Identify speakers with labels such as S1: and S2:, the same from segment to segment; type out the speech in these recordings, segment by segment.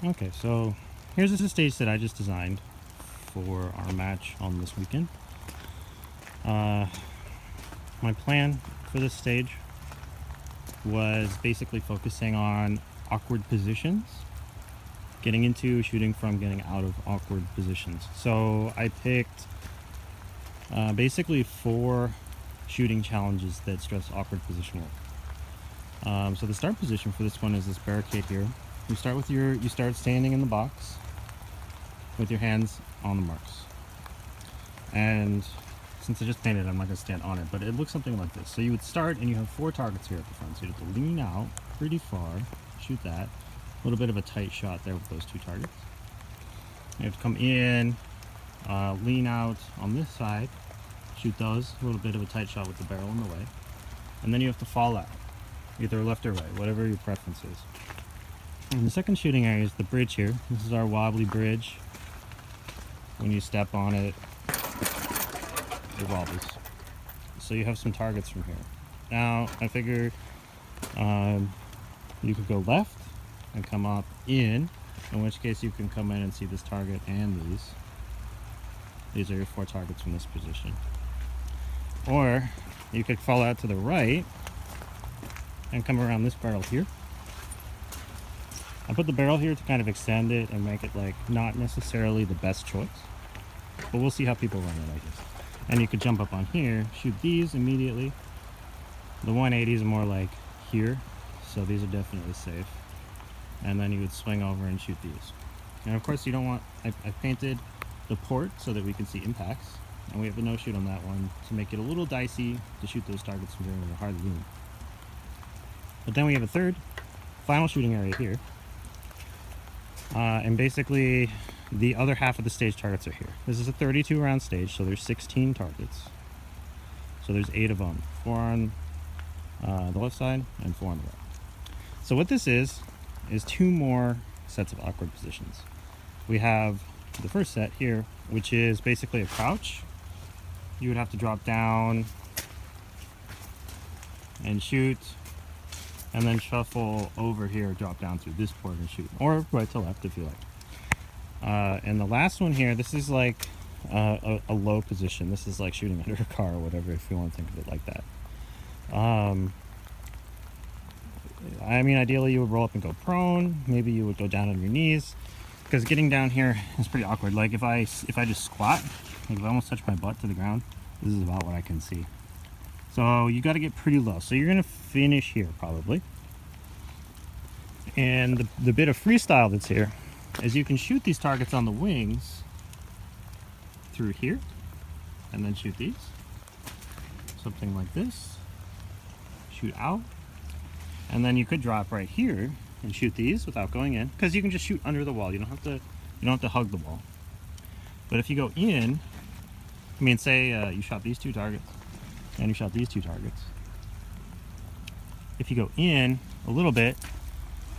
S1: Okay, so here's the stage that I just designed for our match on this weekend. My plan for this stage was basically focusing on awkward positions, getting into, shooting from, getting out of awkward positions. So I picked basically 4 shooting challenges that stress awkward position work. So the start position for this one is this barricade here. You start standing in the box with your hands on the marks. And since I just painted it, I'm not going to stand on it, but it looks something like this. So you would start and you have 4 targets here at the front. So you have to lean out pretty far, shoot that. A little bit of a tight shot there with those 2 targets. You have to come in, lean out on this side, shoot those. A little bit of a tight shot with the barrel in the way. And then you have to fall out, either left or right, whatever your preference is. And the second shooting area is the bridge here. This is our wobbly bridge. When you step on it, it wobbles. So you have some targets from here. Now, I figure you could go left and come up in which case you can come in and see this target and these. These are your 4 targets from this position. Or you could fall out to the right and come around this barrel here. I put the barrel here to kind of extend it and make it like not necessarily the best choice, but we'll see how people run it, I guess. And you could jump up on here, shoot these immediately. The 180s are more like here, so these are definitely safe. And then you would swing over and shoot these. And of course you don't want, I painted the port so that we can see impacts, and we have a no shoot on that one to make it a little dicey to shoot those targets from during a hard lean. But then we have a third, final shooting area here. And basically the other half of the stage targets are here. This is a 32 round stage, so there's 16 targets. So there's 8 of them, 4 on the left side and 4 on the right. So what this is 2 more sets of awkward positions. We have the first set here, which is basically a crouch. You would have to drop down and shoot, and then shuffle over here, drop down through this port and shoot, or right to left if you like. And the last one here, this is like a low position. This is like shooting under a car or whatever, if you want to think of it like that. I mean, ideally you would roll up and go prone. Maybe you would go down on your knees, because getting down here is pretty awkward. Like if I just squat, like if I almost touch my butt to the ground, this is about what I can see. So you got to get pretty low. So you're going to finish here probably. And the bit of freestyle that's here is you can shoot these targets on the wings through here, and then shoot these. Something like this. Shoot out. And then you could drop right here and shoot these without going in, because you can just shoot under the wall. You don't have to hug the wall. But if you go in, I mean, say you shot these 2 targets and you shot these 2 targets. If you go in a little bit,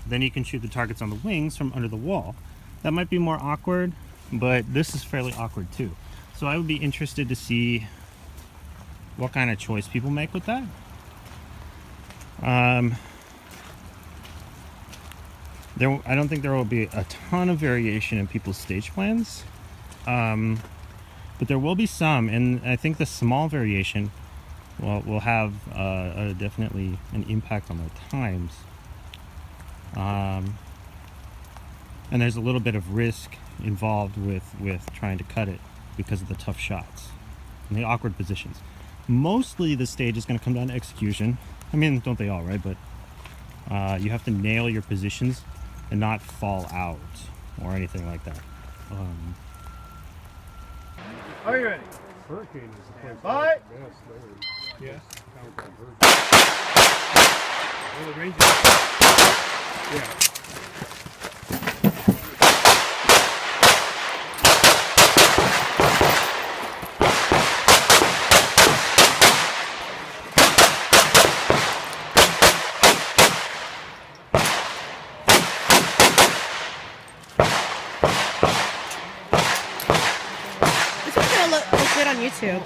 S1: then you can shoot the targets on the wings from under the wall. That might be more awkward, but this is fairly awkward too. So I would be interested to see what kind of choice people make with that. I don't think there will be a ton of variation in people's stage plans, but there will be some, and I think the small variation will have definitely an impact on their times. And there's a little bit of risk involved with trying to cut it because of the tough shots and the awkward positions. Mostly the stage is going to come down to execution. I mean, don't they all, right? But you have to nail your positions and not fall out or anything like that.
S2: Are you ready?
S3: Hurricane is the place.
S2: Bye.
S3: Yes.
S2: Well, the range
S3: Yeah.
S4: This one's gonna look good on YouTube.